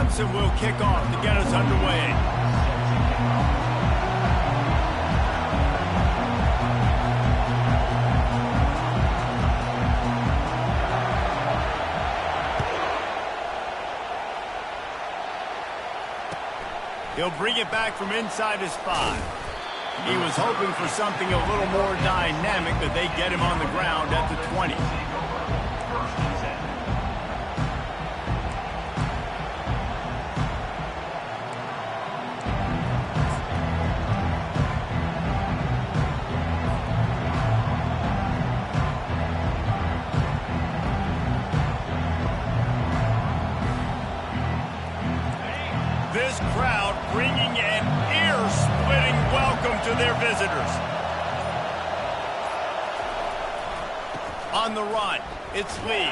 Simpson will kick off to get us underway. He'll bring it back from inside his 5. He was hoping for something a little more dynamic, but they get him on the ground at the 20. This crowd bringing an ear-splitting welcome to their visitors. On the run, it's Lee.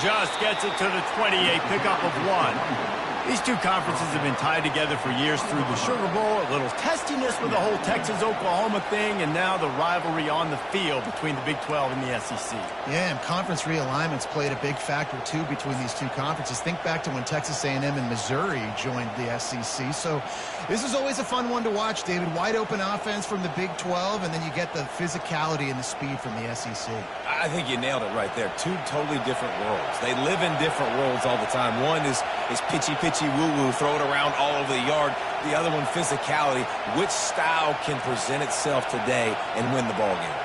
Just gets it to the 20, a pickup of 1. These two conferences have been tied together for years through the Sugar Bowl, a little testiness with the whole Texas-Oklahoma thing, and now the rivalry on the field between the Big 12 and the SEC. Yeah, and conference realignments played a big factor, too, between these two conferences. Think back to when Texas A&M and Missouri joined the SEC. So this is always a fun one to watch, David. Wide-open offense from the Big 12, and then you get the physicality and the speed from the SEC. I think you nailed it right there. Two totally different worlds. They live in different worlds all the time. One is pitchy, woo-woo, throw it around all over the yard. The other one, physicality. Which style can present itself today and win the ball game?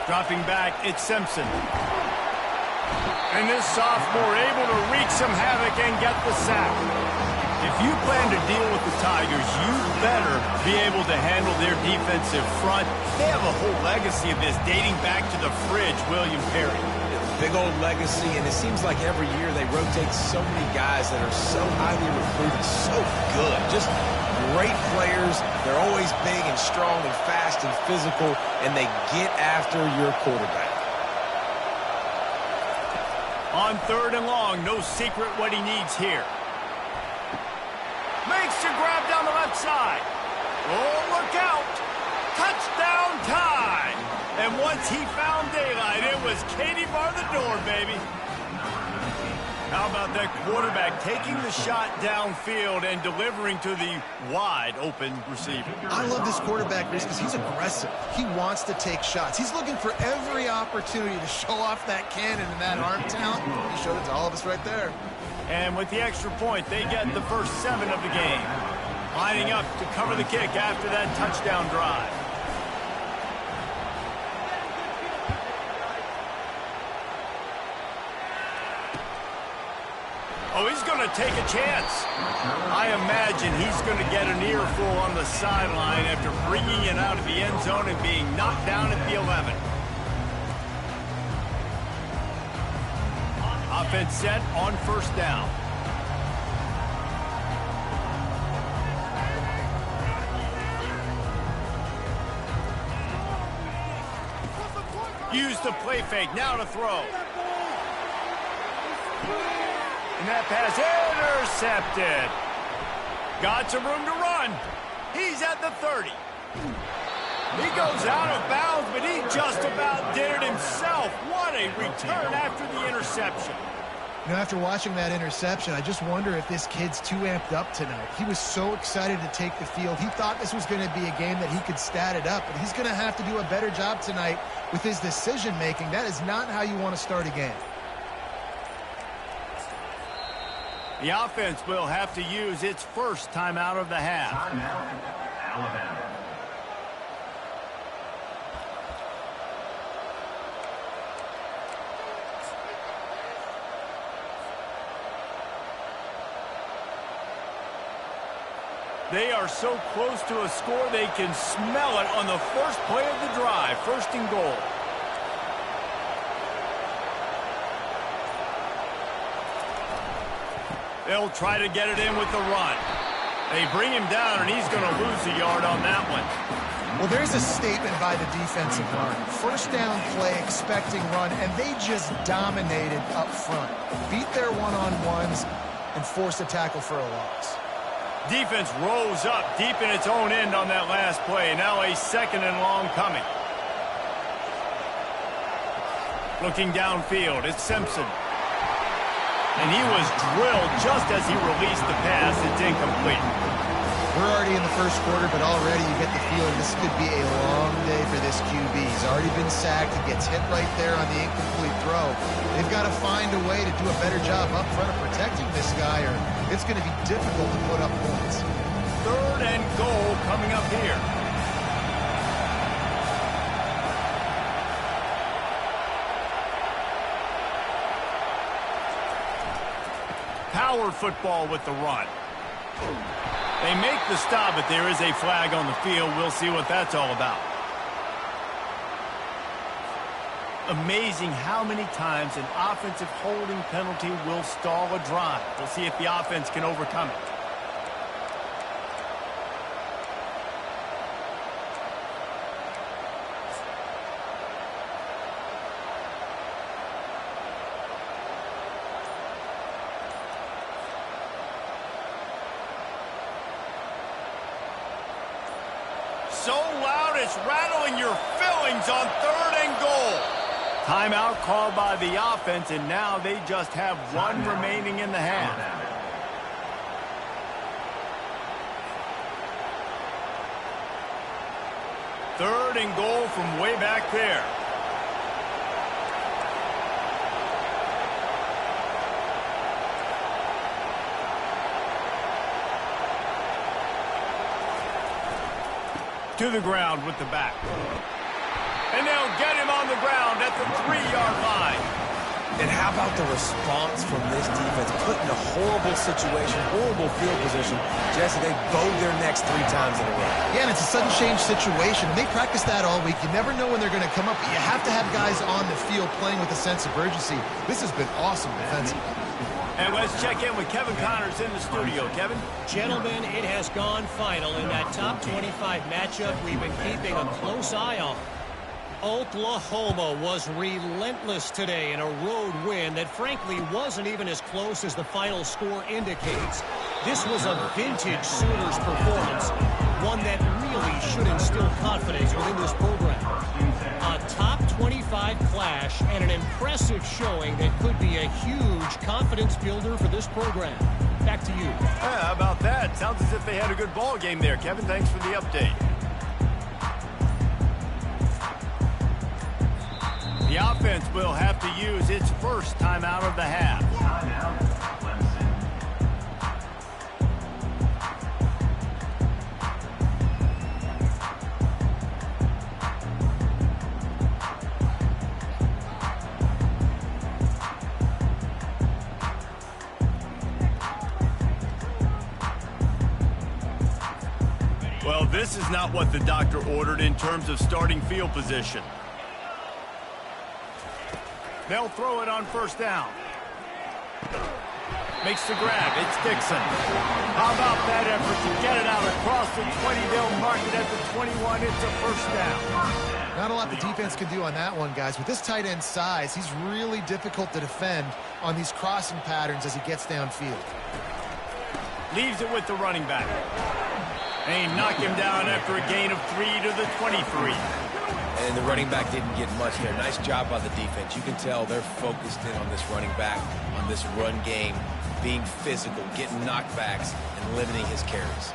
Dropping back, it's Simpson. And this sophomore able to wreak some havoc and get the sack. If you plan to deal with the Tigers, you better be able to handle their defensive front. They have a whole legacy of this dating back to the fridge, William Perry. Big old legacy, and it seems like every year they rotate so many guys that are so highly recruited, so good. Just great players. They're always big and strong and fast and physical, and they get after your quarterback. On 3rd and long, no secret what he needs here. Makes a grab down the left side. Oh, look out. Touchdown time. And once he found daylight, it was Katie bar the door, baby. How about that quarterback taking the shot downfield and delivering to the wide-open receiver? I love this quarterback, Reese, because he's aggressive. He wants to take shots. He's looking for every opportunity to show off that cannon and that arm talent. He showed it to all of us right there. And with the extra point, they get the first 7 of the game. Lining up to cover the kick after that touchdown drive. Oh, he's going to take a chance. I imagine he's going to get an earful on the sideline after bringing it out of the end zone and being knocked down at the 11. Offense set on 1st down. Use the play fake, now to throw. And that pass intercepted. Got some room to run. He's at the 30. He goes out of bounds, but he just about did it himself. What a return after the interception. You know, after watching that interception, I just wonder if this kid's too amped up tonight. He was so excited to take the field. He thought this was going to be a game that he could stat it up, but he's going to have to do a better job tonight with his decision-making. That is not how you want to start a game. The offense will have to use its first timeout of the half. Timeout, Alabama. They are so close to a score they can smell it on the first play of the drive. 1st and goal. They'll try to get it in with the run. They bring him down, and he's going to lose a yard on that one. Well, there's a statement by the defensive line. 1st down play, expecting run, and they just dominated up front. Beat their one-on-ones and forced a tackle for a loss. Defense rose up deep in its own end on that last play. Now a 2nd and long coming. Looking downfield, it's Simpson. And he was drilled just as he released the pass. It's incomplete. We're already in the first quarter, but already you get the feeling this could be a long day for this QB. He's already been sacked. He gets hit right there on the incomplete throw. They've got to find a way to do a better job up front of protecting this guy, or it's going to be difficult to put up points. 3rd and goal coming up here. Power football with the run. They make the stop, but there is a flag on the field. We'll see what that's all about. Amazing how many times an offensive holding penalty will stall a drive. We'll see if the offense can overcome it. So loud it's rattling your fillings on 3rd and goal. Timeout called by the offense, and now they just have one remaining in the half. 3rd and goal from way back there. To the ground with the back. And they'll get him on the ground at the 3-yard line. And how about the response from this defense? Put in a horrible situation, horrible field position. Jesse, they bowed their necks 3 times in a row. Yeah, and it's a sudden change situation. They practice that all week. You never know when they're going to come up, but you have to have guys on the field playing with a sense of urgency. This has been awesome defensively. And let's check in with Kevin Connors in the studio. Kevin? Gentlemen, it has gone final in that top 25 matchup we've been keeping a close eye on. Oklahoma was relentless today in a road win that frankly wasn't even as close as the final score indicates. This was a vintage Sooners performance, one that really should instill confidence within this program. A top 25 clash and an impressive showing that could be a huge confidence builder for this program. Back to you. Yeah, how about that? Sounds as if they had a good ball game there. Kevin, thanks for the update. The offense will have to use its first timeout of the half. Well, this is not what the doctor ordered in terms of starting field position. They'll throw it on 1st down. Makes the grab. It's Dixon. How about that effort to get it out across the 20? They'll mark it at the 21. It's a 1st down. Not a lot the defense can do on that one, guys. With this tight end size, he's really difficult to defend on these crossing patterns as he gets downfield. Leaves it with the running back. They knock him down after a gain of 3 to the 23. And the running back didn't get much there. Nice job by the defense. You can tell they're focused in on this running back, on this run game, being physical, getting knockbacks, and limiting his carries.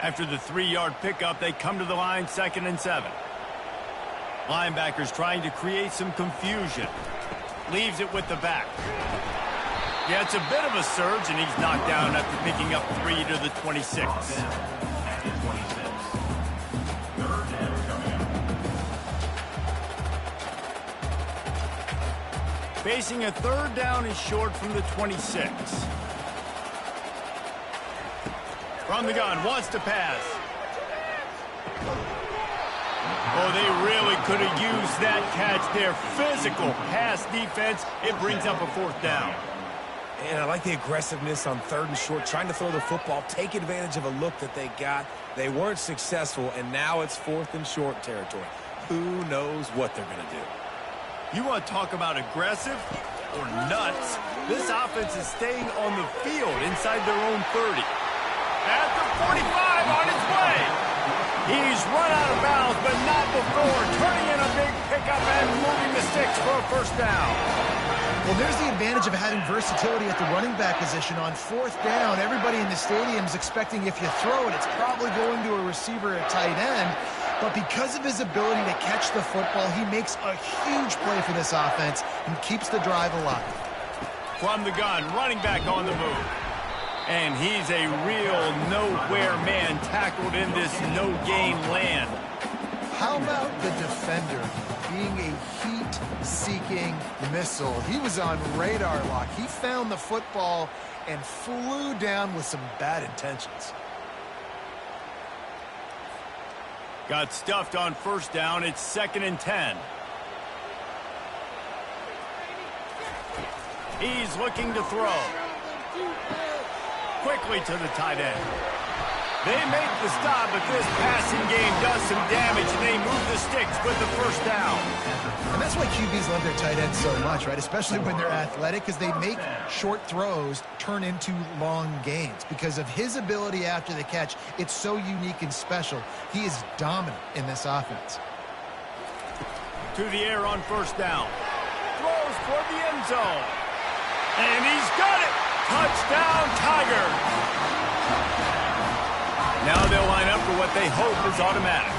After the 3-yard pickup, they come to the line 2nd and 7. Linebackers trying to create some confusion. Leaves it with the back. Yeah, it's a bit of a surge, and he's knocked down after picking up 3 to the 26. Facing a 3rd down is short from the 26. From the gun, wants to pass. Oh, they really could have used that catch there. Physical pass defense. It brings up a 4th down. And I like the aggressiveness on 3rd and short, trying to throw the football, take advantage of a look that they got. They weren't successful, and now it's 4th and short territory. Who knows what they're going to do? You want to talk about aggressive or nuts? This offense is staying on the field inside their own 30. At the 45 on its way. He's run out of bounds, but not before. Turning in a big pickup and moving the sticks for a first down. Well, there's the advantage of having versatility at the running back position. On fourth down, everybody in the stadium is expecting if you throw it, it's probably going to a receiver at tight end. But because of his ability to catch the football, he makes a huge play for this offense and keeps the drive alive. From the gun, running back on the move. And he's a real nowhere man tackled in this no-gain land. How about the defender being a heat-seeking missile? He was on radar lock. He found the football and flew down with some bad intentions. Got stuffed on first down. It's 2nd and 10. He's looking to throw. Quickly to the tight end. They make the stop, but this passing game does some damage, and they move the sticks with the first down. And that's why QBs love their tight ends so much, right? Especially when they're athletic, because they make short throws turn into long gains. Because of his ability after the catch, it's so unique and special. He is dominant in this offense. To the air on first down. Throws for the end zone. And he's got it! Touchdown, Tiger! Now they'll line up for what they hope is automatic.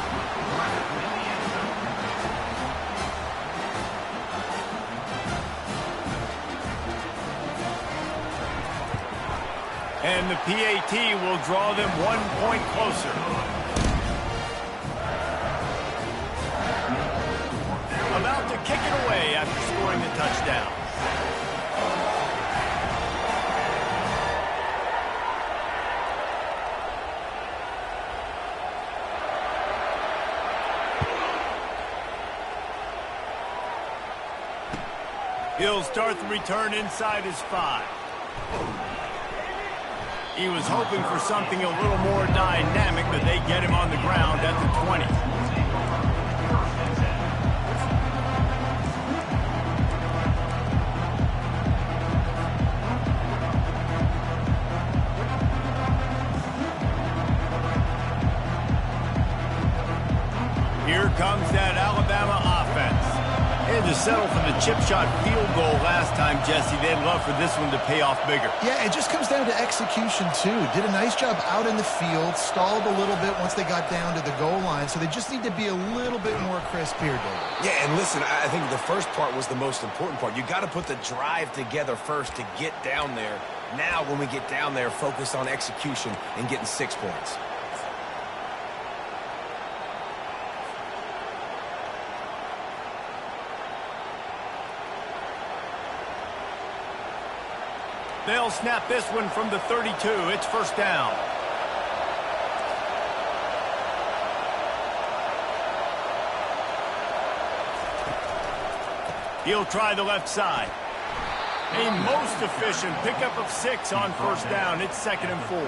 And the PAT will draw them 1 point closer. About to kick it away after scoring the touchdown. He'll start the return inside his 5. He was hoping for something a little more dynamic, but they get him on the ground at the 20. Here comes that Alabama offense. They had to settle for the chip shot field goal last time, Jesse. They'd love for this one to pay off bigger. Yeah, it just comes down to execution, too. Did a nice job out in the field, stalled a little bit once they got down to the goal line, so they just need to be a little bit more crisp here, David. Yeah, and listen, I think the first part was the most important part. You got to put the drive together first to get down there. Now, when we get down there, focus on execution and getting 6 points. They'll snap this one from the 32. It's first down. He'll try the left side. A most efficient pickup of 6 on first down. It's 2nd and 4.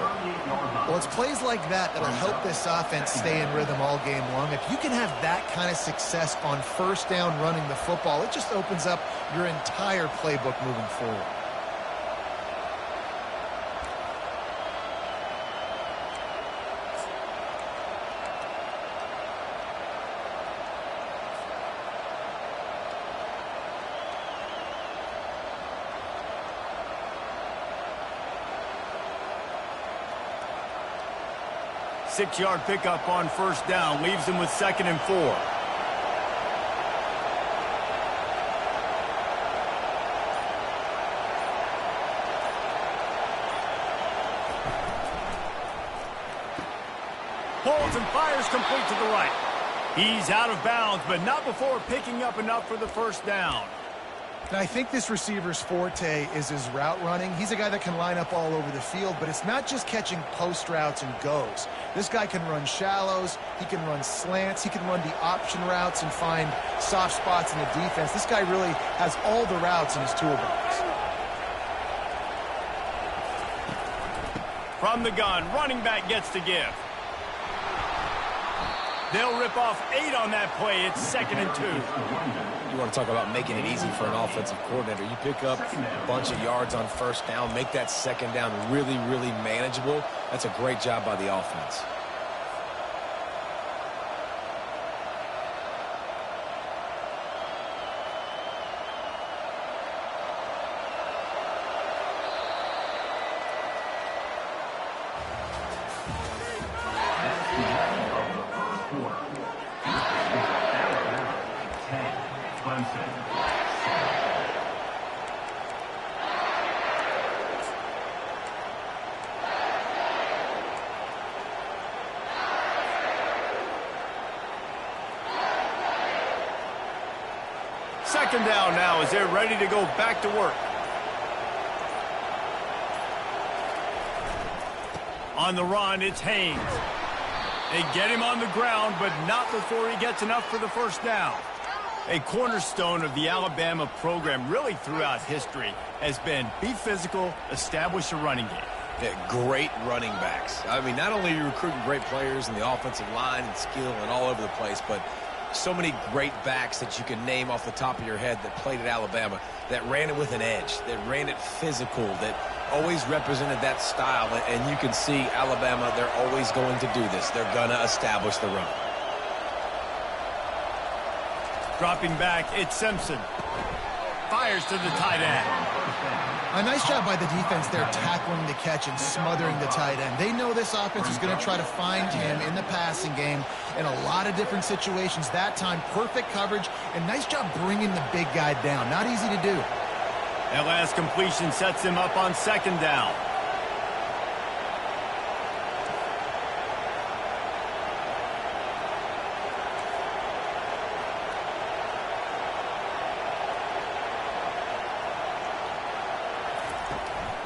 Well, it's plays like that that'll help this offense stay in rhythm all game long. If you can have that kind of success on first down running the football, it just opens up your entire playbook moving forward. Six-yard pickup on first down. Leaves them with 2nd and 4. Pulls and fires complete to the right. He's out of bounds, but not before picking up enough for the first down. And I think this receiver's forte is his route running. He's a guy that can line up all over the field, but it's not just catching post routes and goes. This guy can run shallows, he can run slants, he can run the option routes and find soft spots in the defense. This guy really has all the routes in his toolbox. From the gun, running back gets to give. They'll rip off 8 on that play. It's 2nd and 2. You want to talk about making it easy for an offensive coordinator. You pick up a bunch of yards on first down, make that second down really, really manageable. That's a great job by the offense. Clemson. Second down now as they're ready to go back to work. On the run, it's Haynes. They get him on the ground, but not before he gets enough for the first down. A cornerstone of the Alabama program really throughout history has been be physical, establish a running game. Yeah, great running backs. I mean, not only are you recruiting great players in the offensive line and skill and all over the place, but so many great backs that you can name off the top of your head that played at Alabama, that ran it with an edge, that ran it physical, that always represented that style. And you can see Alabama, they're always going to do this. They're going to establish the run. Dropping back, it's Simpson. Fires to the tight end. A nice job by the defense there tackling the catch and smothering the tight end. They know this offense is going to try to find him in the passing game in a lot of different situations. That time, perfect coverage, and nice job bringing the big guy down. Not easy to do. That last completion sets him up on second down.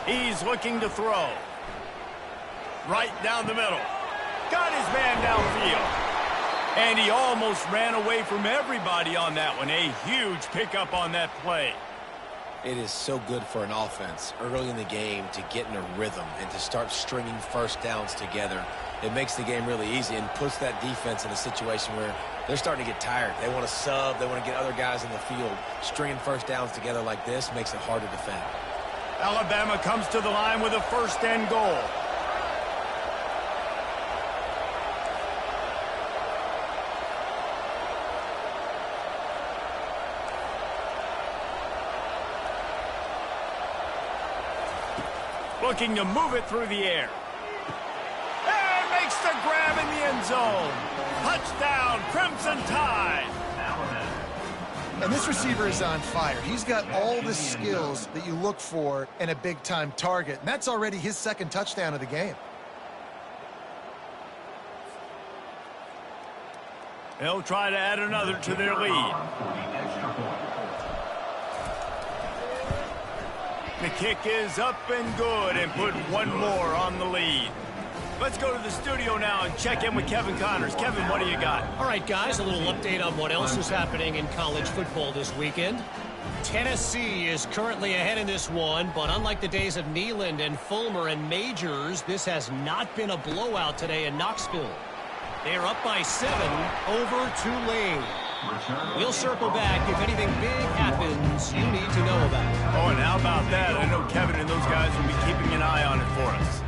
He's looking to throw. Right down the middle. Got his man downfield. And he almost ran away from everybody on that one. A huge pickup on that play. It is so good for an offense early in the game to get in a rhythm and to start stringing first downs together. It makes the game really easy and puts that defense in a situation where they're starting to get tired. They want to sub. They want to get other guys in the field. Stringing first downs together like this makes it hard to defend. Alabama comes to the line with a first and goal. Looking to move it through the air. And makes the grab in the end zone. Touchdown, Crimson Tide. And this receiver is on fire. He's got all the skills that you look for in a big-time target. And that's already his second touchdown of the game. They'll try to add another to their lead. The kick is up and good and put one more on the lead. Let's go to the studio now and check in with Kevin Connors. Kevin, what do you got? All right, guys, a little update on what else is happening in college football this weekend. Tennessee is currently ahead in this one, but unlike the days of Neyland and Fulmer and Majors, this has not been a blowout today in Knoxville. They are up by 7 over Tulane. We'll circle back if anything big happens you need to know about. Oh, and how about that? I know Kevin and those guys will be keeping an eye on it for us.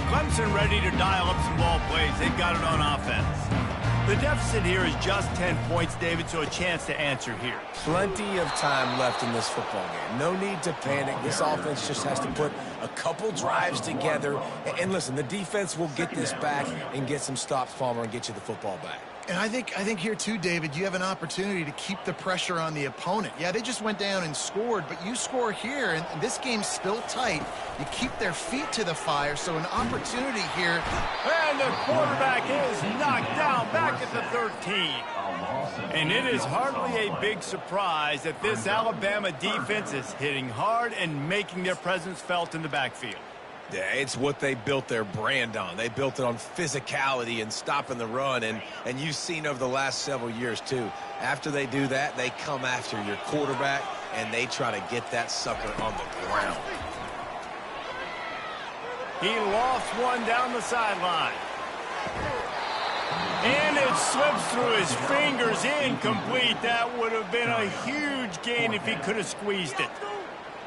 Clemson ready to dial up some ball plays. They've got it on offense. The deficit here is just 10 points, David, so a chance to answer here. Plenty of time left in this football game. No need to panic. This offense just has to put a couple drives together. And listen, the defense will get this back and get some stops, Palmer, and get you the football back. And I think here too, David, you have an opportunity to keep the pressure on the opponent. Yeah, they just went down and scored, but you score here, and this game's still tight. You keep their feet to the fire, so an opportunity here. And the quarterback is knocked down back at the 13. And it is hardly a big surprise that this Alabama defense is hitting hard and making their presence felt in the backfield. Yeah, it's what they built their brand on. They built it on physicality and stopping the run, and you've seen over the last several years, too. After they do that, they come after your quarterback, and they try to get that sucker on the ground. He lost one down the sideline. And it slips through his fingers, incomplete. That would have been a huge gain if he could have squeezed it.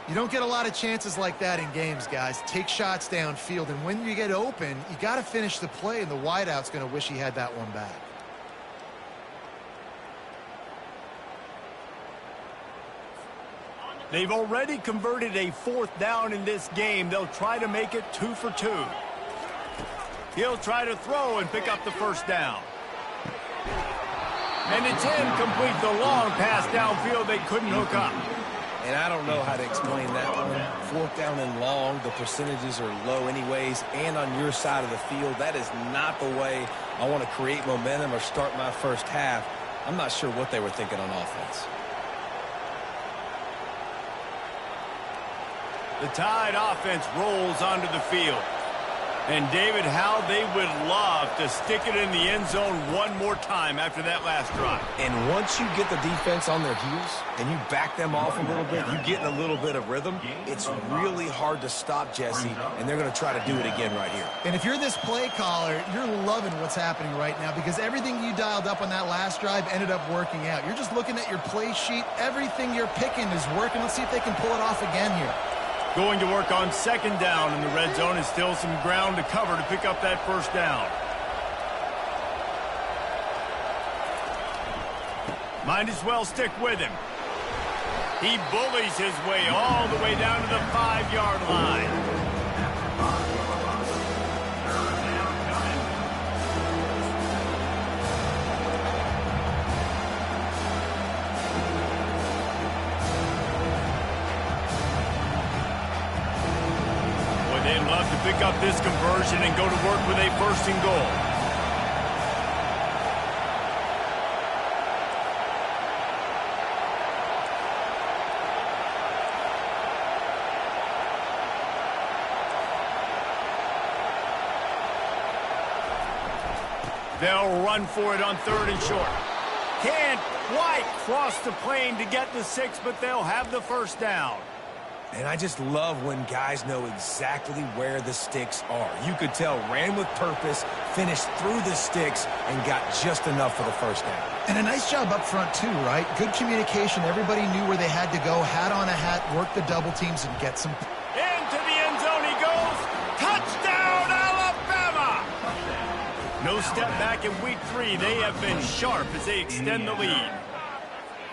You don't get a lot of chances like that in games, guys. Take shots downfield, and when you get open, you got to finish the play, and the wideout's going to wish he had that one back. They've already converted a 4th down in this game. They'll try to make it 2 for 2. He'll try to throw and pick up the first down. And it's incomplete, the long pass downfield they couldn't hook up. And I don't know how to explain that one. 4th down and long, the percentages are low anyways, and on your side of the field, that is not the way I want to create momentum or start my first half. I'm not sure what they were thinking on offense. The Tide offense rolls onto the field. And, David, how they would love to stick it in the end zone one more time after that last drive. And once you get the defense on their heels and you back them off a little bit, you get in a little bit of rhythm, it's really hard to stop, Jesse, and they're going to try to do it again right here. And if you're this play caller, you're loving what's happening right now because everything you dialed up on that last drive ended up working out. You're just looking at your play sheet. Everything you're picking is working. Let's see if they can pull it off again here. Going to work on 2nd down in the red zone, and still some ground to cover to pick up that 1st down. Might as well stick with him. He bullies his way all the way down to the 5-yard line. They'd love to pick up this conversion and go to work with a 1st and goal. They'll run for it on 3rd and short. Can't quite cross the plane to get the 6, but they'll have the 1st down. And I just love when guys know exactly where the sticks are. You could tell ran with purpose, finished through the sticks, and got just enough for the 1st down. And a nice job up front, too, right? Good communication. Everybody knew where they had to go, hat on a hat, work the double teams, and get some. Into the end zone he goes. Touchdown, Alabama! No step back in week 3. They have been sharp as they extend the lead.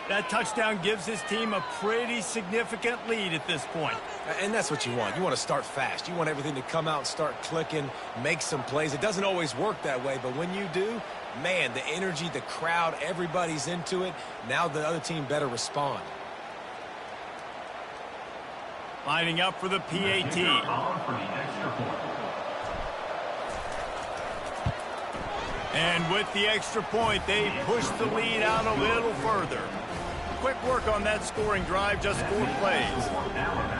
That touchdown gives his team a pretty significant lead at this point. And that's what you want. You want to start fast. You want everything to come out and start clicking, make some plays. It doesn't always work that way, but when you do, man, the energy, the crowd, everybody's into it. Now the other team better respond. Lining up for the PAT. And with the extra point, they push the lead out a little further. Quick work on that scoring drive, just 4 plays.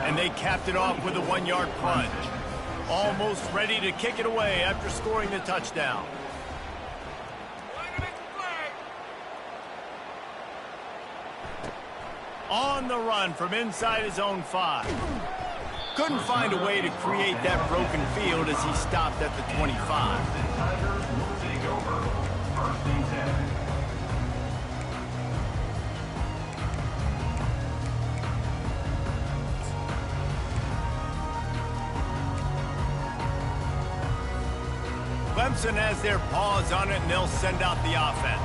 And they capped it off with a 1-yard plunge. Almost ready to kick it away after scoring the touchdown. On the run from inside his own 5. Couldn't find a way to create that broken field as he stopped at the 25. Clemson has their paws on it, and they'll send out the offense.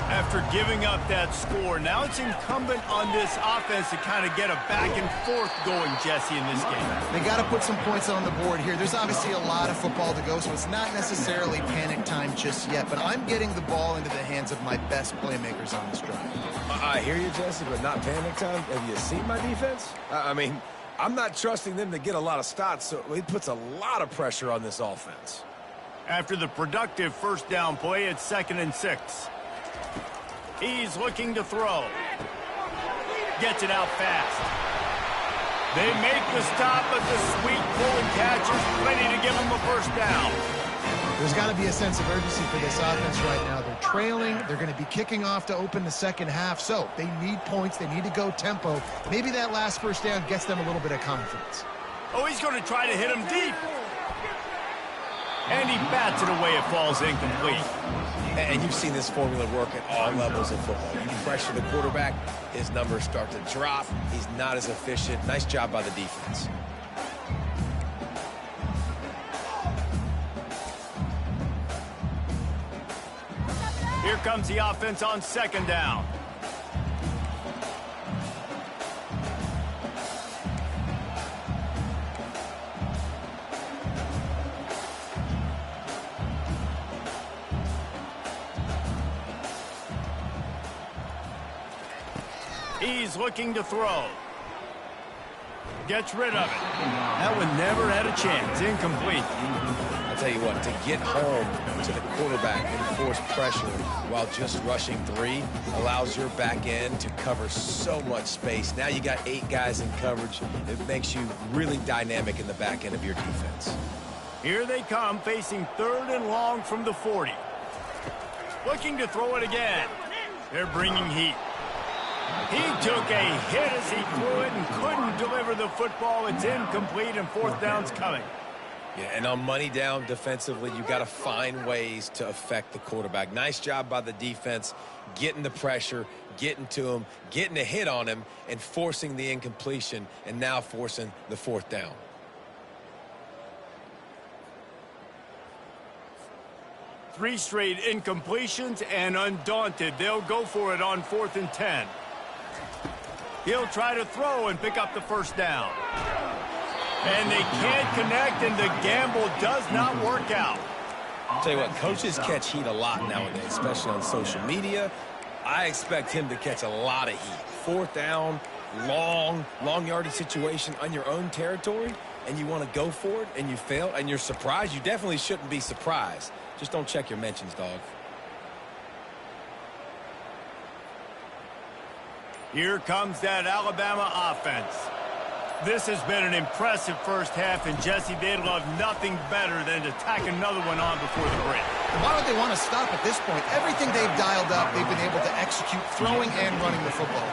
After giving up that score, now it's incumbent on this offense to kind of get a back and forth going, Jesse, in this game. They got to put some points on the board here. There's obviously a lot of football to go, so it's not necessarily panic time just yet, but I'm getting the ball into the hands of my best playmakers on this drive. I hear you, Jesse, but not panic time. Have you seen my defense? I mean, I'm not trusting them to get a lot of stops, so it puts a lot of pressure on this offense. After the productive 1st down play, it's 2nd and 6. He's looking to throw. Gets it out fast. They make the stop, but the sweet pull and catch is ready to give him a 1st down. There's got to be a sense of urgency for this offense right now. They're trailing. They're going to be kicking off to open the 2nd half, so they need points. They need to go tempo. Maybe that last 1st down gets them a little bit of confidence. Oh, he's going to try to hit him deep. And he bats it away. It falls incomplete. And you've seen this formula work at all levels of football. You pressure the quarterback, his numbers start to drop. He's not as efficient. Nice job by the defense. Here comes the offense on 2nd down. He's looking to throw. Gets rid of it. That one never had a chance. Incomplete. I'll tell you what, to get home to the quarterback and force pressure while just rushing 3 allows your back end to cover so much space. Now you got 8 guys in coverage. It makes you really dynamic in the back end of your defense. Here they come, facing 3rd and long from the 40. Looking to throw it again. They're bringing heat. He took a hit as he threw it and couldn't deliver the football. It's incomplete, and 4th down's coming. Yeah, and on money down defensively, you got to find ways to affect the quarterback. Nice job by the defense, getting the pressure, getting to him, getting a hit on him, and forcing the incompletion, and now forcing the 4th down. Three straight incompletions, and undaunted, they'll go for it on 4th and 10. He'll try to throw and pick up the 1st down. And they can't connect, and the gamble does not work out. I'll tell you what, coaches catch heat a lot nowadays, especially on social media. I expect him to catch a lot of heat. 4th down, long yardage situation on your own territory, and you want to go for it, and you fail, and you're surprised. You definitely shouldn't be surprised. Just don't check your mentions, dog. Here comes that Alabama offense. This has been an impressive first half, and Jesse, they'd love nothing better than to tack another one on before the break. And why would they want to stop at this point? Everything they've dialed up, they've been able to execute throwing and running the football.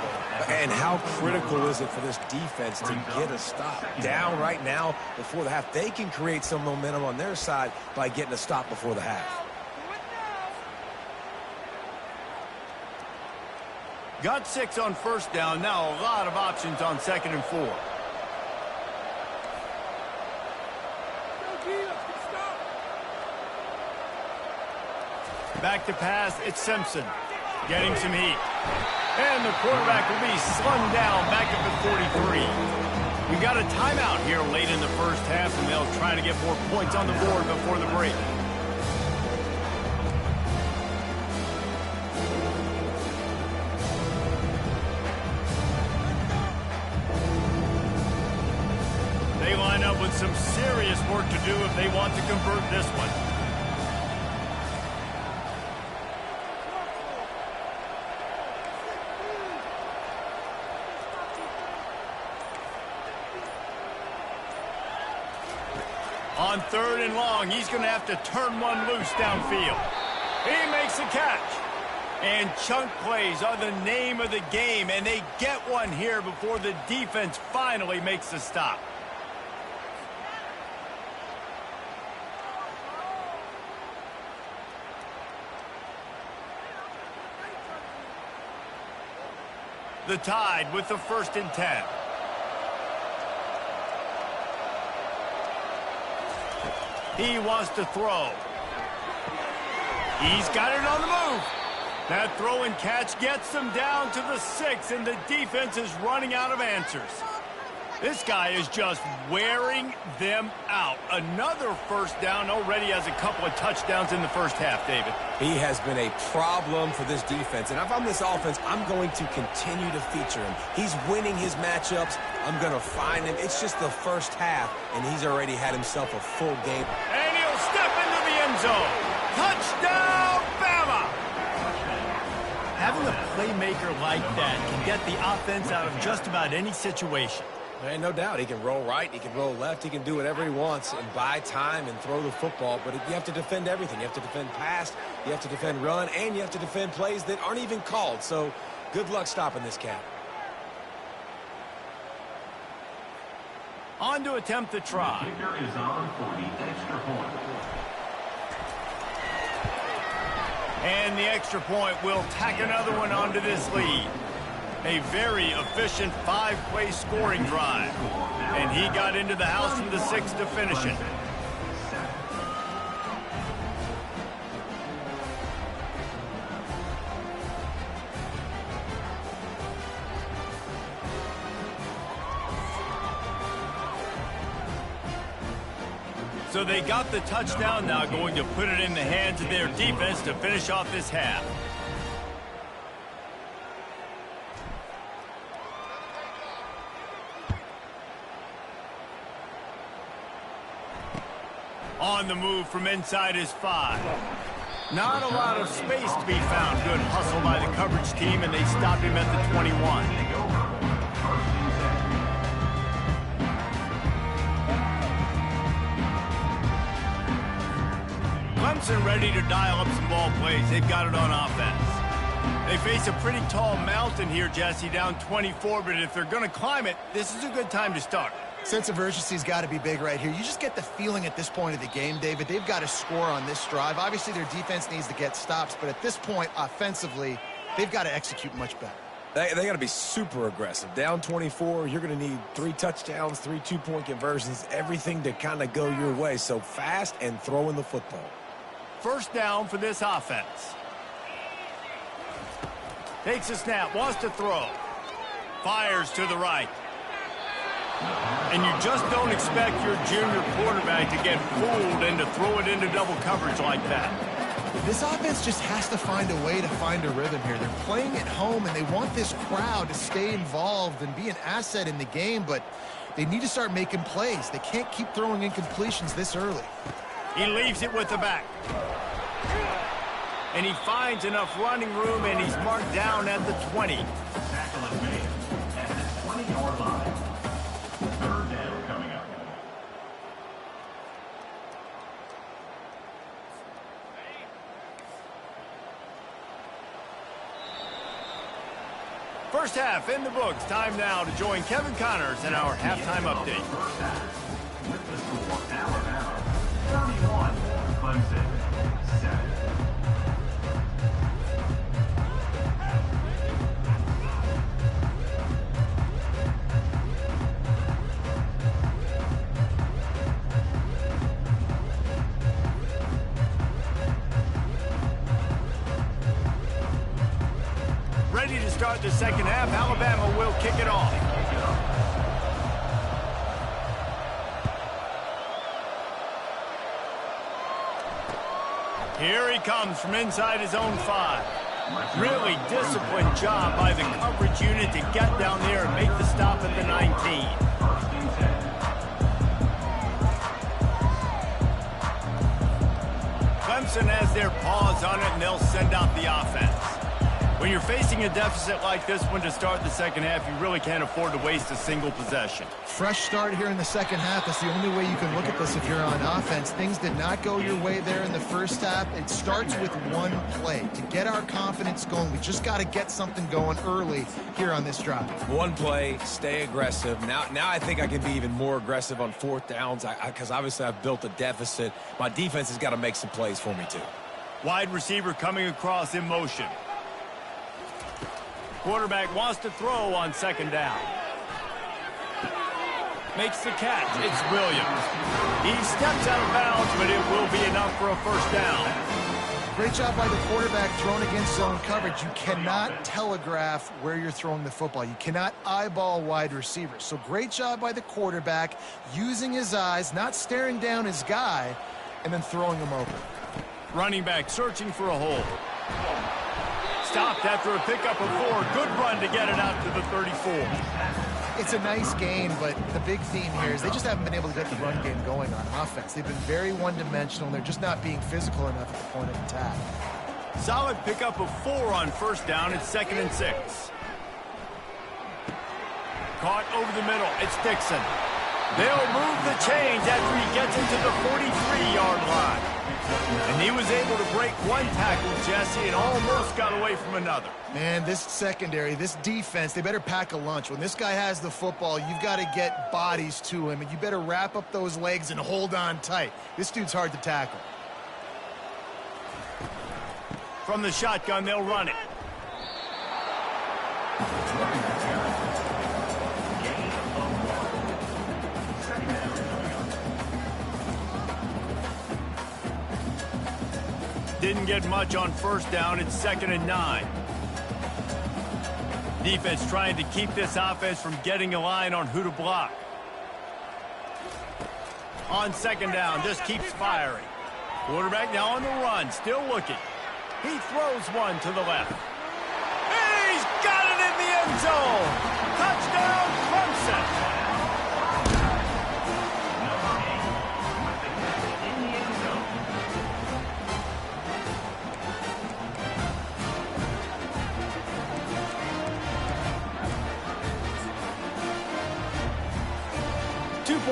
And how critical is it for this defense to get a stop? Down right now before the half. They can create some momentum on their side by getting a stop before the half. Got 6 on 1st down. Now a lot of options on 2nd and 4. Back to pass, it's Simpson. Getting some heat. And the quarterback will be slung down back up at 43. We got a timeout here late in the first half, and they'll try to get more points on the board before the break. They line up with some serious work to do if they want to convert this one. On 3rd and long, he's going to have to turn one loose downfield. He makes a catch. And chunk plays are the name of the game, and they get one here before the defense finally makes the stop. The Tide with the 1st and 10. He wants to throw. He's got it on the move. That throw and catch gets them down to the 6, and the defense is running out of answers. This guy is just wearing them out. Another 1st down, already has a couple of touchdowns in the first half, David. He has been a problem for this defense, and if I'm this offense, I'm going to continue to feature him. He's winning his matchups. I'm going to find him. It's just the first half, and he's already had himself a full game. And he'll step into the end zone. Touchdown, Bama! Having a playmaker like that can get the offense out of just about any situation. And no doubt, he can roll right, he can roll left, he can do whatever he wants and buy time and throw the football, but you have to defend everything. You have to defend pass, you have to defend run, and you have to defend plays that aren't even called. So good luck stopping this cat. On to attempt the try. Kicker is on for the extra point. And the extra point will tack another one onto this lead. A very efficient 5-play scoring drive. And he got into the house from the 6 to finish it. So they got the touchdown, now going to put it in the hands of their defense to finish off this half. On the move from inside his 5. Not a lot of space to be found. Good hustle by the coverage team, and they stop him at the 21. Clemson ready to dial up some ball plays. They've got it on offense. They face a pretty tall mountain here, Jesse, down 24, but if they're going to climb it, this is a good time to start. Sense of urgency's got to be big right here. You just get the feeling at this point of the game, David, they've got to score on this drive. Obviously, their defense needs to get stops, but at this point, offensively, they've got to execute much better. They got to be super aggressive. Down 24, you're going to need 3 touchdowns, 3 two-point conversions, everything to kind of go your way. So fast and throwing the football. First down for this offense. Takes a snap, wants to throw. Fires to the right. And you just don't expect your junior quarterback to get fooled and to throw it into double coverage like that. This offense just has to find a way to find a rhythm here. They're playing at home, and they want this crowd to stay involved and be an asset in the game, but they need to start making plays. They can't keep throwing incompletions this early. He leaves it with the back. And he finds enough running room, and he's marked down at the 20. Tackle is made at the 20-yard line. Third down coming up. First half in the books. Time now to join Kevin Connors in our halftime update. First half. With the score, Alabama 31, Clemson 7. Ready to start the second half. Alabama will kick it off. Here he comes from inside his own 5. Really disciplined job by the coverage unit to get down there and make the stop at the 19. Clemson has their paws on it, and they'll send out the offense. When you're facing a deficit like this one to start the second half, you really can't afford to waste a single possession. Fresh start here in the second half. That's the only way you can look at this if you're on offense. Things did not go your way there in the first half. It starts with one play. To get our confidence going, we just got to get something going early here on this drive. One play, stay aggressive. Now I think I can be even more aggressive on fourth downs because obviously I've built a deficit. My defense has got to make some plays for me too. Wide receiver coming across in motion. Quarterback wants to throw on second down. Makes the catch. It's Williams. He steps out of bounds, but it will be enough for a first down. Great job by the quarterback throwing against zone coverage. You cannot telegraph where you're throwing the football. You cannot eyeball wide receivers. So great job by the quarterback using his eyes, not staring down his guy, and then throwing him over. Running back searching for a hole. Stopped after a pickup of 4. Good run to get it out to the 34. It's a nice gain, but the big theme here is they just haven't been able to get the run game going on offense. They've been very one-dimensional, and they're just not being physical enough at the point of attack. Solid pickup of 4 on first down. It's 2nd and 6. Caught over the middle. It's Dixon. They'll move the chains after he gets into the 43-yard line. And he was able to break one tackle, Jesse, and almost got away from another. Man, this secondary, this defense, they better pack a lunch. When this guy has the football, you've got to get bodies to him, and you better wrap up those legs and hold on tight. This dude's hard to tackle. From the shotgun, they'll run it. Didn't get much on first down. It's 2nd and 9. Defense trying to keep this offense from getting a line on who to block. On second down, just keeps firing. Quarterback now on the run, still looking. He throws one to the left. He's got it in the end zone. Touchdown, Clemson.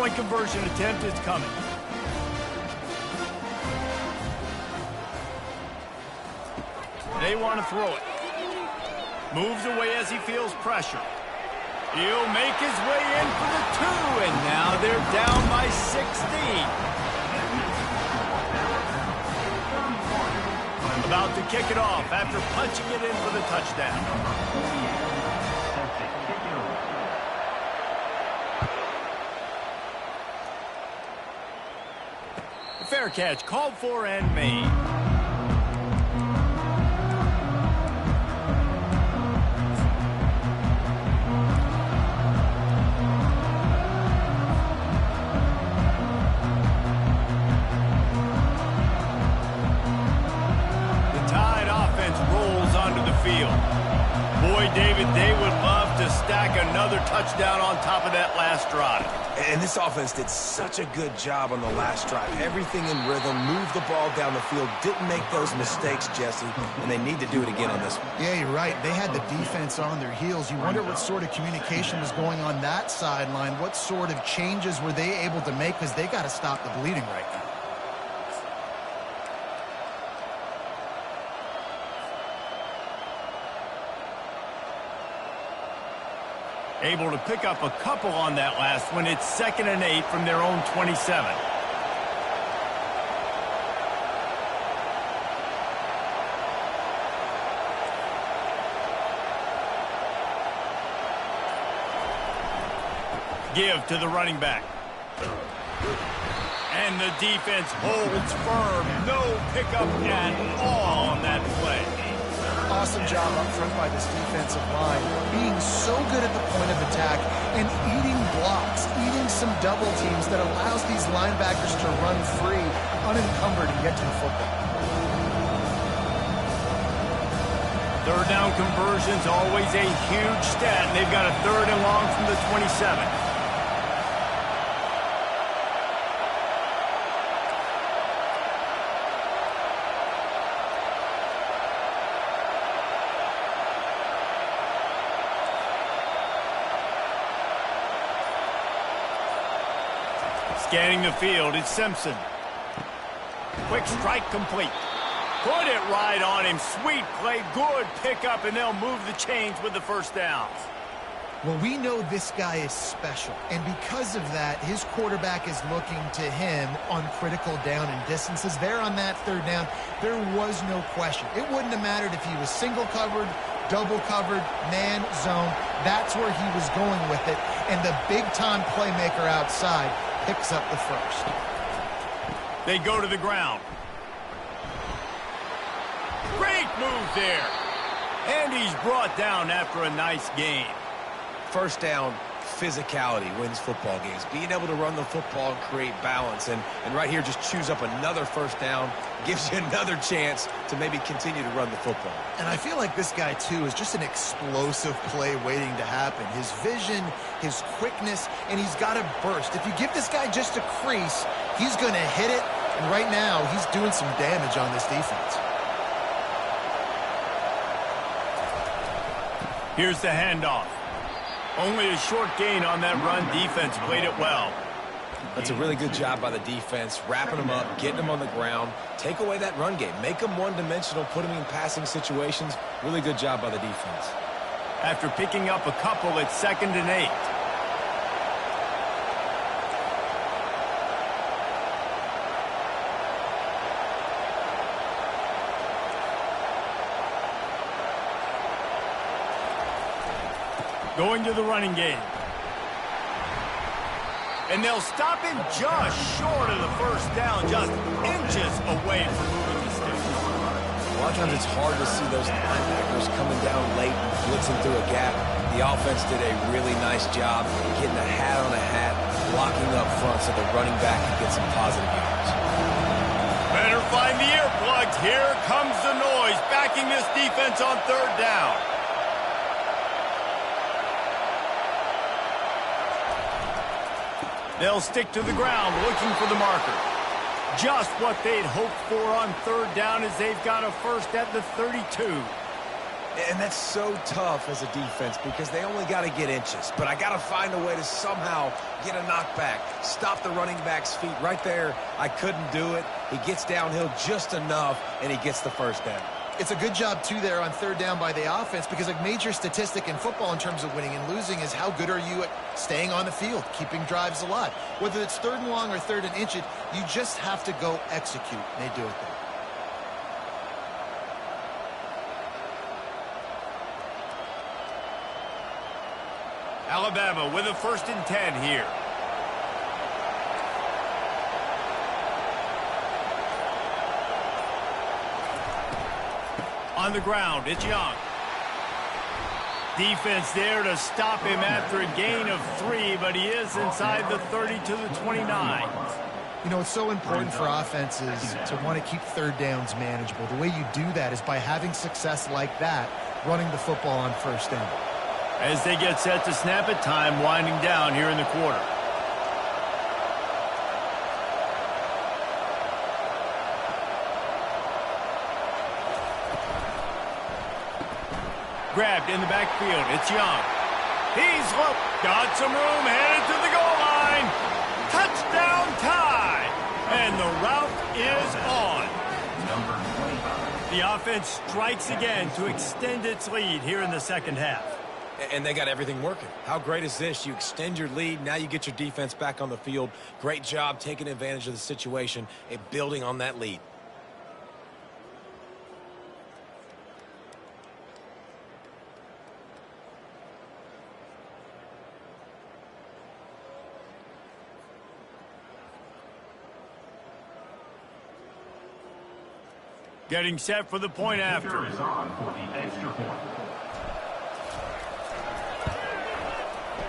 two-point conversion attempt is coming. They want to throw it. Moves away as he feels pressure. He'll make his way in for the two, and now they're down by 16. About to kick it off after punching it in for the touchdown. Fair catch called for and made. Boy, David, they would love to stack another touchdown on top of that last drive. And this offense did such a good job on the last drive. Everything in rhythm, moved the ball down the field, didn't make those mistakes, Jesse, and they need to do it again on this one. Yeah, you're right. They had the defense on their heels. You wonder what sort of communication was going on that sideline. What sort of changes were they able to make, because they got to stop the bleeding right now. Able to pick up a couple on that last one. It's 2nd and 8 from their own 27. Give to the running back. And the defense holds firm. No pickup at all on that play. Awesome job up front by this defensive line, being so good at the point of attack and eating blocks, eating some double teams that allows these linebackers to run free, unencumbered, and get to the football. Third down conversion's always a huge stat, and they've got a 3rd and long from the 27. Scanning the field, it's Simpson. Quick strike complete. Put it right on him. Sweet play, good pickup, and they'll move the chains with the first down. Well, we know this guy is special, and because of that, his quarterback is looking to him on critical down and distances. There on that 3rd down, there was no question. It wouldn't have mattered if he was single covered, double covered, man, zone. That's where he was going with it, and the big-time playmaker outside picks up the first. They go to the ground. Great move there. And he's brought down after a nice gain. First down, physicality wins football games. Being able to run the football and create balance. And right here, just choose up another first down. Gives you another chance to maybe continue to run the football. And I feel like this guy, too, is just an explosive play waiting to happen. His vision, his quickness, and he's got a burst. If you give this guy just a crease, he's going to hit it. And right now, he's doing some damage on this defense. Here's the handoff. Only a short gain on that run. Defense played it well. That's a really good job by the defense, wrapping them up, getting them on the ground. Take away that run game. Make them one-dimensional, put them in passing situations. Really good job by the defense. After picking up a couple, it's 2nd and 8. Going to the running game. And they'll stop him just short of the first down, just inches away from moving the sticks. A lot of times it's hard to see those linebackers coming down late and blitzing through a gap. The offense did a really nice job getting a hat on a hat, blocking up front so the running back can get some positive yards. Better find the earplugs. Here comes the noise, backing this defense on 3rd down. They'll stick to the ground, looking for the marker. Just what they'd hoped for on 3rd down, as they've got a first at the 32. And that's so tough as a defense because they only got to get inches. But I got to find a way to somehow get a knockback, stop the running back's feet. Right there, I couldn't do it. He gets downhill just enough, and he gets the first down. It's a good job, too, there on third down by the offense because a major statistic in football in terms of winning and losing is how good are you at staying on the field, keeping drives alive. Whether it's third and long or third and inch it, you just have to go execute. And they do it there. Alabama with a 1st and 10 here. On the ground, it's Young. Defense there to stop him after a gain of 3, but he is inside the 30 to the 29. You know, it's so important for offenses to want to keep third downs manageable. The way you do that is by having success like that, running the football on first down. As they get set to snap it, time winding down here in the quarter. Grabbed in the backfield. It's Young. He's got some room, headed to the goal line. Touchdown tie. And the route is on. Number 25. The offense strikes again to extend its lead here in the second half. And they got everything working. How great is this? You extend your lead. Now you get your defense back on the field. Great job taking advantage of the situation and building on that lead. Getting set for the point after. Kicker is on for the extra point.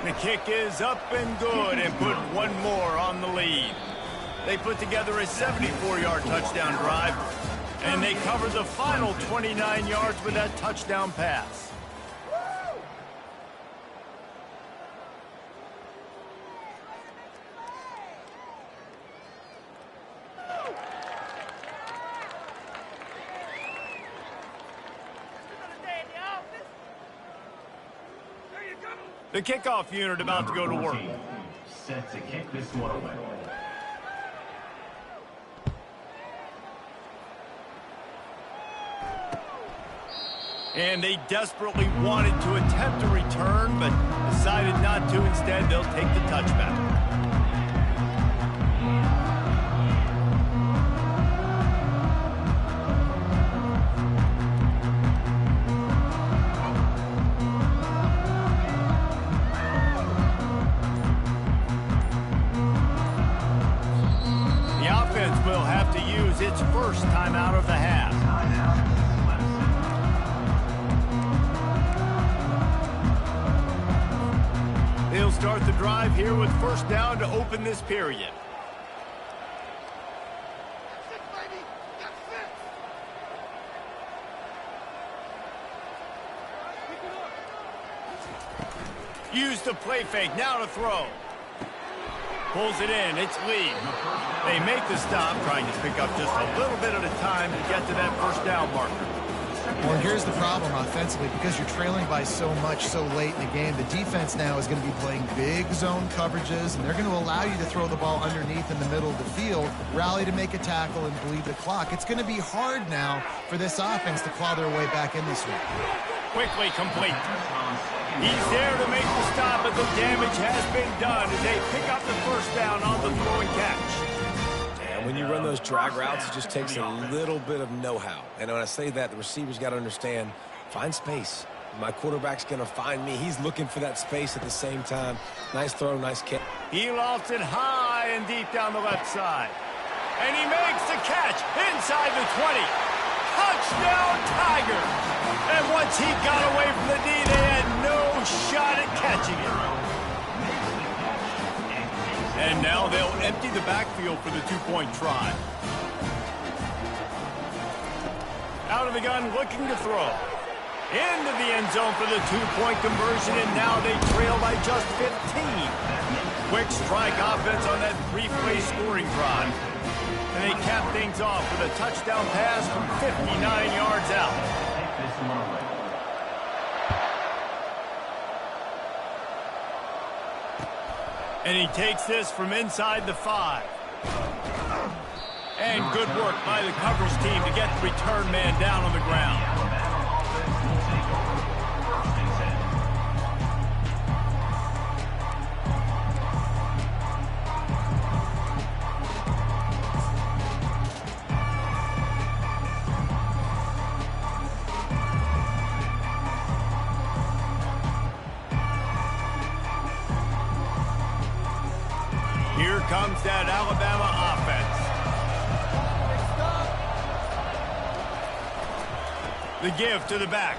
The kick is up and good and put one more on the lead. They put together a 74-yard touchdown drive, and they covered the final 29 yards with that touchdown pass. The kickoff unit about to go to work. Set to kick this one away. And they desperately wanted to attempt a return, but decided not to. Instead, they'll take the touchback. Will have to use its first time out of the half. They'll start the drive here with first down to open this period. Use the play fake, now to throw. Pulls it in, it's Lee. They make the stop, trying to pick up just a little bit at a time to get to that first down marker. Well, here's the problem offensively. Because you're trailing by so much so late in the game, the defense now is going to be playing big zone coverages, and they're going to allow you to throw the ball underneath in the middle of the field, rally to make a tackle, and bleed the clock. It's going to be hard now for this offense to claw their way back in this one. Quickly complete. He's there to make the stop, but the damage has been done as they pick up the first down on the throw and catch. And when you run those drag routes, it just takes a little bit of know-how. And when I say that, the receivers got to understand, find space. My quarterback's going to find me. He's looking for that space at the same time. Nice throw, nice kick. He lofts it high and deep down the left side. And he makes the catch inside the 20. Touchdown, Tigers! And once he got away from the knee, they had no shot at catching it. And now they'll empty the backfield for the two-point try. Out of the gun, looking to throw. Into the end zone for the two-point conversion, and now they trail by just 15. Quick strike offense on that three-play scoring drive. And they cap things off with a touchdown pass from 59 yards out. And he takes this from inside the 5. And good work by the coverage team to get the return man down on the ground. Here comes that Alabama offense. The give to the back.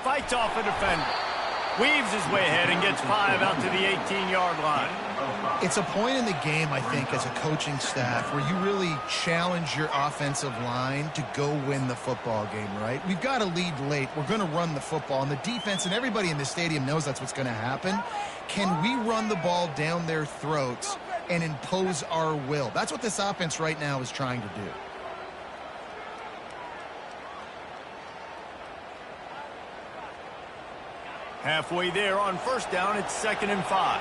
Fights off a defender. Weaves his way ahead and gets 5 out to the 18-yard line. It's a point in the game, I think, as a coaching staff where you really challenge your offensive line to go win the football game, right? We've got to lead late. We're going to run the football. And the defense and everybody in the stadium knows that's what's going to happen. Can we run the ball down their throats and impose our will? That's what this offense right now is trying to do. Halfway there on first down, it's 2nd and 5.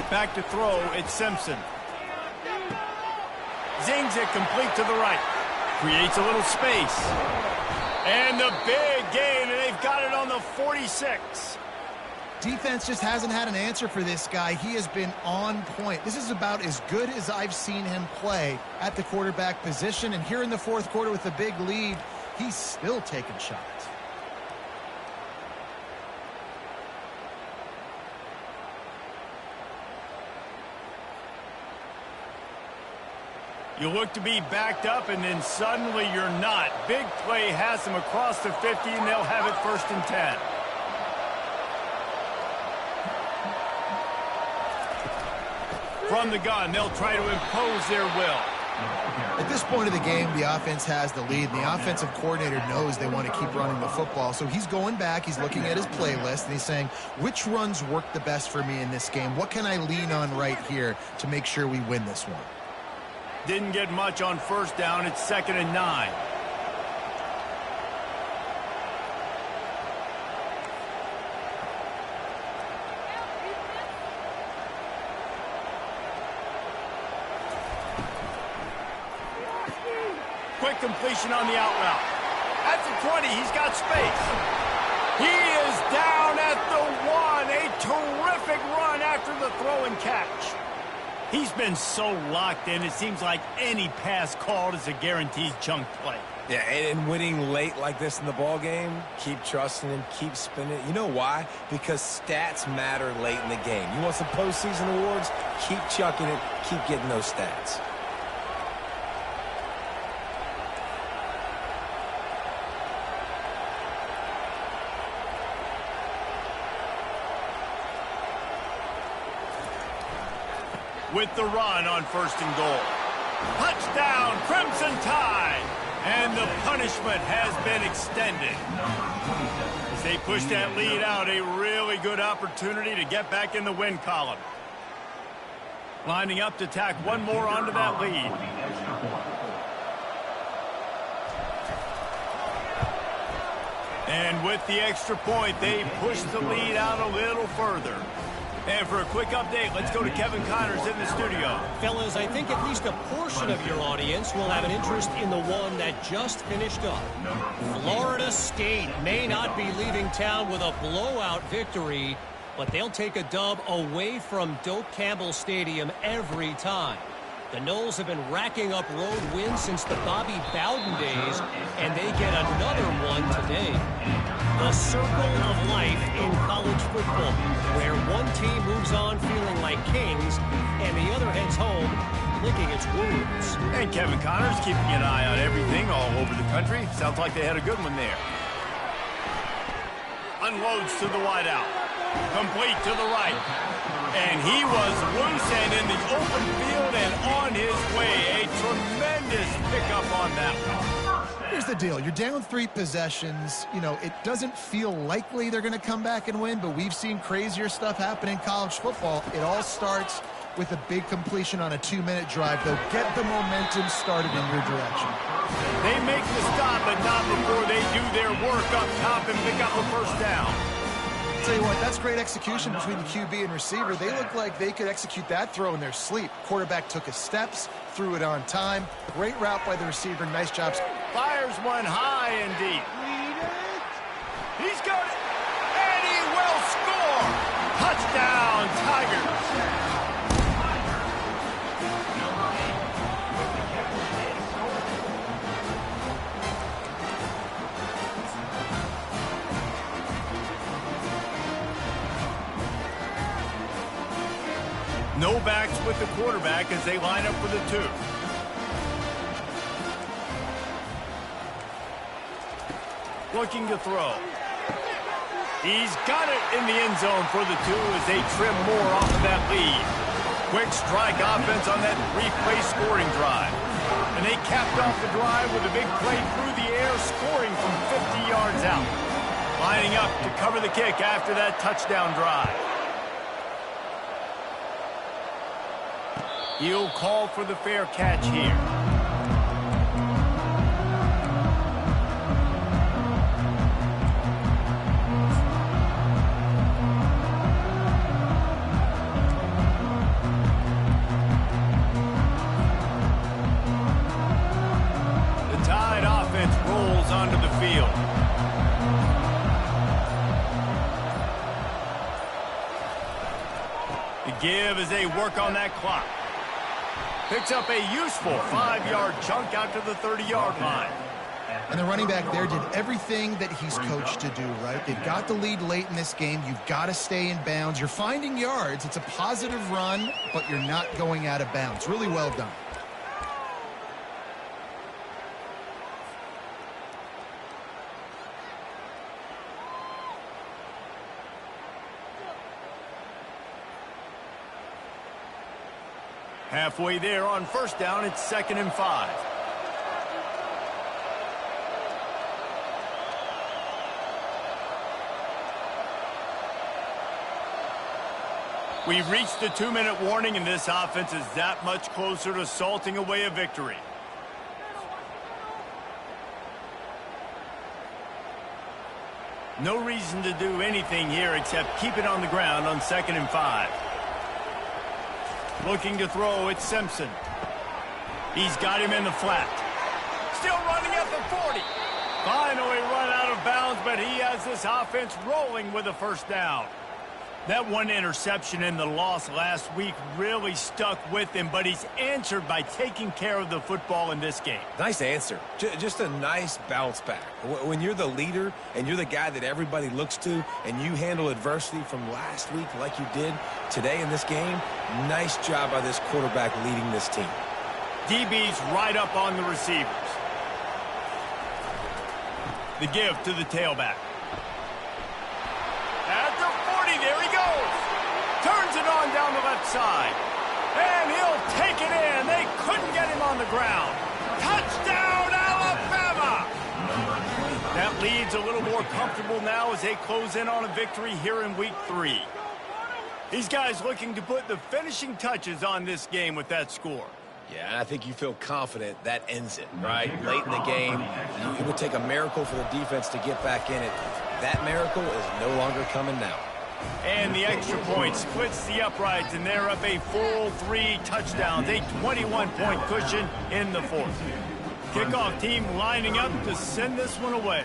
Back to throw, it's Simpson. Zings it complete to the right. Creates a little space. And the big gain, and they've got it on the 46. Defense just hasn't had an answer for this guy. He has been on point. This is about as good as I've seen him play at the quarterback position. And here in the fourth quarter with a big lead, he's still taking shots. You look to be backed up, and then suddenly you're not. Big play has them across the 50, and they'll have it 1st and 10. From the gun, they'll try to impose their will. At this point of the game, the offense has the lead. The offensive coordinator knows they want to keep running the football. So he's going back, he's looking at his playlist, and he's saying, which runs work the best for me in this game? What can I lean on right here to make sure we win this one? Didn't get much on first down. It's 2nd and 9. Quick completion on the out route. At the 20, he's got space. He is down at the 1. A terrific run after the throw and catch. He's been so locked in, it seems like any pass called is a guaranteed chunk play. Yeah, and winning late like this in the ball game, keep trusting him, keep spinning. You know why? Because stats matter late in the game. You want some postseason awards? Keep chucking it, keep getting those stats. With the run on 1st and goal. Touchdown, Crimson Tide! And the punishment has been extended. As they push that lead out, a really good opportunity to get back in the win column. Lining up to tack one more onto that lead. And with the extra point, they push the lead out a little further. And for a quick update, let's go to Kevin Connors in the studio. Fellas, I think at least a portion of your audience will have an interest in the one that just finished up. Florida State may not be leaving town with a blowout victory, but they'll take a dub away from Doak Campbell Stadium every time. The Noles have been racking up road wins since the Bobby Bowden days, and they get another one today. The circle of life in college football, where one team moves on feeling like kings, and the other heads home licking its wounds. And Kevin Connors keeping an eye on everything all over the country. Sounds like they had a good one there. Unloads to the wideout. Complete to the right. And he was loose and in the open field and on his way. A tremendous tremendous pickup on that one. Here's the deal. You're down 3 possessions. You know, it doesn't feel likely they're going to come back and win, but we've seen crazier stuff happen in college football. It all starts with a big completion on a 2-minute drive. They'll get the momentum started in your direction. They make the stop, but not before they do their work up top and pick up a first down. Tell you what, that's great execution between the QB and receiver. They look like they could execute that throw in their sleep. Quarterback took his steps, threw it on time. Great route by the receiver. Nice job. Fires one high and deep. He's got it, and he will score. Touchdown, Tigers. No backs with the quarterback as they line up for the 2. Looking to throw. He's got it in the end zone for the 2 as they trim more off of that lead. Quick strike offense on that 3-play scoring drive. And they capped off the drive with a big play through the air, scoring from 50 yards out. Lining up to cover the kick after that touchdown drive. He'll call for the fair catch here. The Tide offense rolls onto the field. The give as they work on that clock. Picks up a useful 5-yard chunk out to the 30-yard line. And the running back there did everything that he's coached to do, right? They've got the lead late in this game. You've got to stay in bounds. You're finding yards. It's a positive run, but you're not going out of bounds. Really well done. Halfway there on first down, it's 2nd and 5. We've reached the 2-minute warning, and this offense is that much closer to salting away a victory. No reason to do anything here except keep it on the ground on 2nd and 5. Looking to throw, it's Simpson. He's got him in the flat. Still running at the 40. Finally run out of bounds, but he has this offense rolling with a first down. That one interception in the loss last week really stuck with him, but he's answered by taking care of the football in this game. Nice answer. Just a nice bounce back. When you're the leader and you're the guy that everybody looks to and you handle adversity from last week like you did today in this game, nice job by this quarterback leading this team. DB's right up on the receivers. The give to the tailback. At the 40, there he goes. Turns it on down the left side. And he'll take it in. They couldn't get him on the ground. Touchdown, Alabama! That lead's a little more comfortable now as they close in on a victory here in week 3. These guys looking to put the finishing touches on this game with that score. Yeah, I think you feel confident that ends it, right? Late in the game, it would take a miracle for the defense to get back in it. That miracle is no longer coming now. And the extra point splits the uprights, and they're up a full 3 touchdowns, a 21-point cushion in the 4th. Kickoff team lining up to send this one away.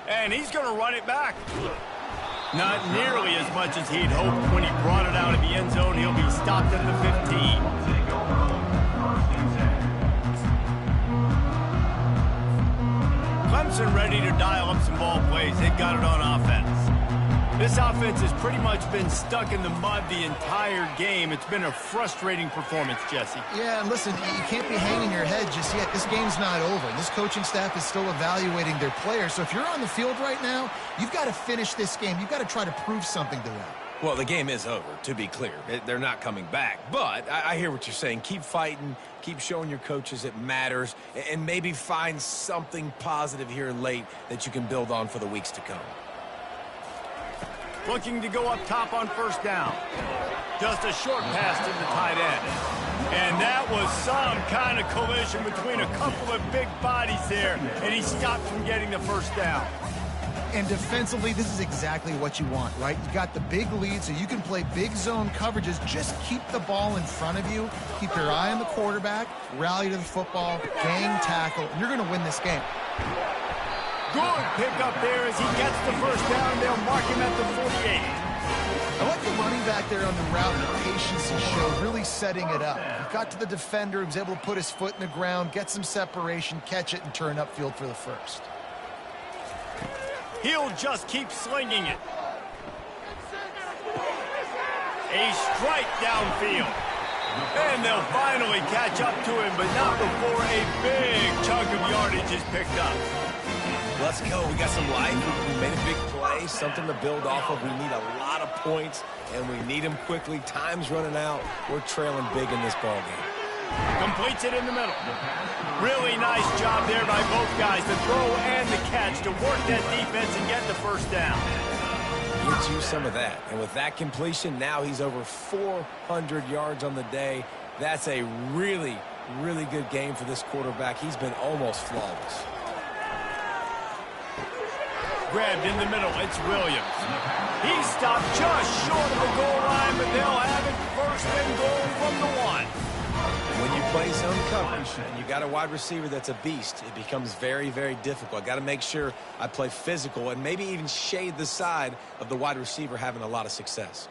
And he's going to run it back. Not nearly as much as he'd hoped when he brought it out of the end zone. He'll be stopped at the 15. Clemson ready to dial up some ball plays. They got it on offense. This offense has pretty much been stuck in the mud the entire game. It's been a frustrating performance, Jesse. Yeah, and listen, you can't be hanging your head just yet. This game's not over. This coaching staff is still evaluating their players. So if you're on the field right now, you've got to finish this game. You've got to try to prove something to them. Well, the game is over, to be clear. They're not coming back. But I hear what you're saying. Keep fighting. Keep showing your coaches it matters. And maybe find something positive here late that you can build on for the weeks to come. Looking to go up top on first down. Just a short pass to the tight end. And that was some kind of collision between a couple of big bodies there, and he stopped from getting the first down. And defensively, this is exactly what you want, right? You got the big lead, so you can play big zone coverages. Just keep the ball in front of you. Keep your eye on the quarterback. Rally to the football. Gang tackle. You're going to win this game. Good pickup there as he gets the first down. They'll mark him at the 48. I like the running back there on the route and the patience he showed, really setting it up. He got to the defender, he was able to put his foot in the ground, get some separation, catch it, and turn upfield for the first. He'll just keep slinging it. A strike downfield. And they'll finally catch up to him, but not before a big chunk of yardage is picked up. Let's go. We got some life. We made a big play, something to build off of. We need a lot of points, and we need them quickly. Time's running out. We're trailing big in this ball game. Completes it in the middle. Really nice job there by both guys, the throw and the catch, to work that defense and get the first down. Get you some of that. And with that completion, now he's over 400 yards on the day. That's a really, really good game for this quarterback. He's been almost flawless. Grabbed in the middle, it's Williams. He stopped just short of the goal line, but they'll have it first and goal from the 1. When you play zone coverage and you got a wide receiver that's a beast, it becomes very, very difficult. I got to make sure I play physical and maybe even shade the side of the wide receiver having a lot of success.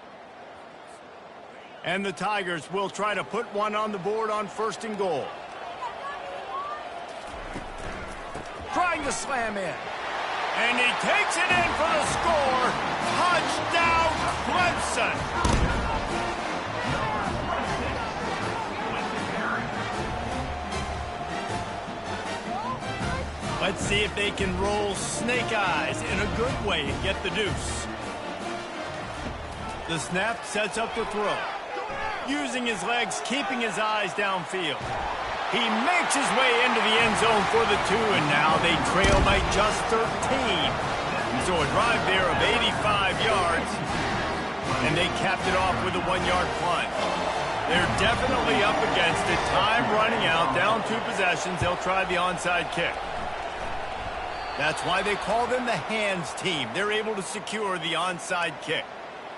And the Tigers will try to put one on the board on first and goal. Trying to slam in. And he takes it in for the score. Touchdown, Clemson. Let's see if they can roll snake eyes in a good way and get the deuce. The snap sets up the throw. Using his legs, keeping his eyes downfield. He makes his way into the end zone for the 2, and now they trail by just 13. So a drive there of 85 yards, and they capped it off with a 1-yard plunge. They're definitely up against it. Time running out, down 2 possessions. They'll try the onside kick. That's why they call them the hands team. They're able to secure the onside kick.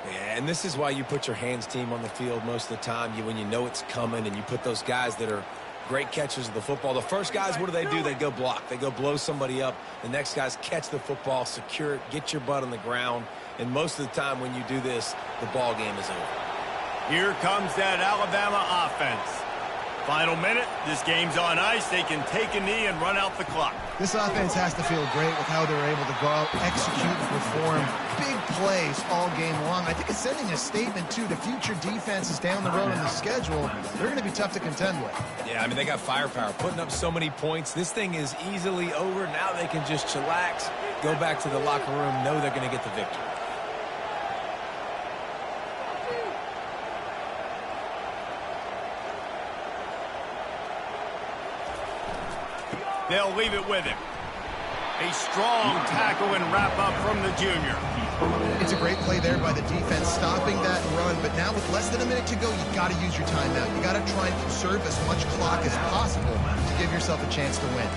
Yeah, and this is why you put your hands team on the field most of the time. When you know it's coming, and you put those guys that are great catchers of the football. The first guys, what do? They go block. They go blow somebody up. The next guys catch the football, secure it, get your butt on the ground. And most of the time when you do this, the ball game is over. Here comes that Alabama offense. Final minute, this game's on ice. They can take a knee and run out the clock. This offense has to feel great with how they're able to go out, execute, perform big plays all game long. I think it's sending a statement, too, to future defenses down the road on the schedule. They're going to be tough to contend with. Yeah, I mean, they got firepower, putting up so many points. This thing is easily over. Now they can just chillax, go back to the locker room, know they're going to get the victory. They'll leave it with him. A strong tackle and wrap-up from the junior. It's a great play there by the defense, stopping that run. But now with less than a minute to go, you've got to use your timeout. You've got to try and conserve as much clock as possible to give yourself a chance to win.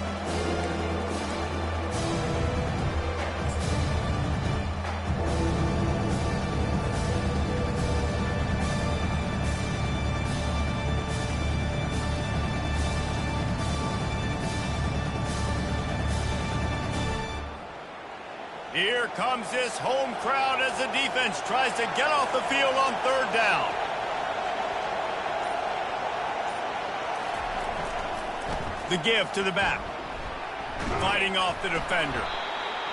Here comes this home crowd as the defense tries to get off the field on third down. The give to the back. Fighting off the defender.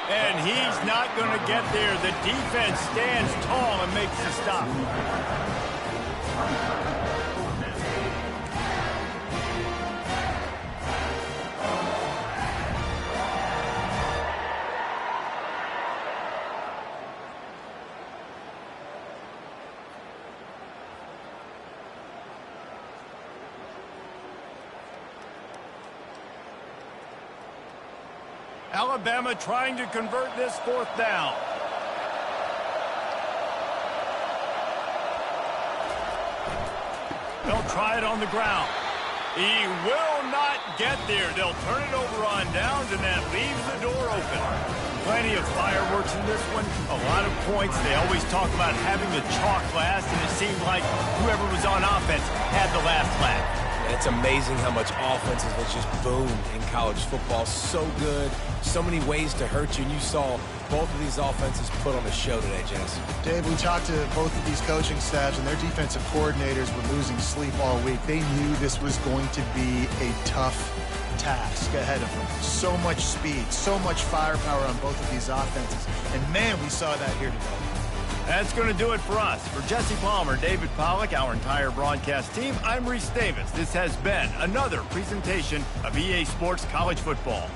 And he's not going to get there. The defense stands tall and makes the stop. Alabama trying to convert this 4th down. They'll try it on the ground. He will not get there. They'll turn it over on downs, and that leaves the door open. Plenty of fireworks in this one. A lot of points. They always talk about having the chalk last, and it seemed like whoever was on offense had the last laugh. It's amazing how much offenses have just boomed in college football. So good. So many ways to hurt you. And you saw both of these offenses put on a show today, Jess. Dave, we talked to both of these coaching staffs, and their defensive coordinators were losing sleep all week. They knew this was going to be a tough task ahead of them. So much speed, so much firepower on both of these offenses. And, man, we saw that here today. That's going to do it for us. For Jesse Palmer, David Pollack, our entire broadcast team, I'm Reese Davis. This has been another presentation of EA Sports College Football.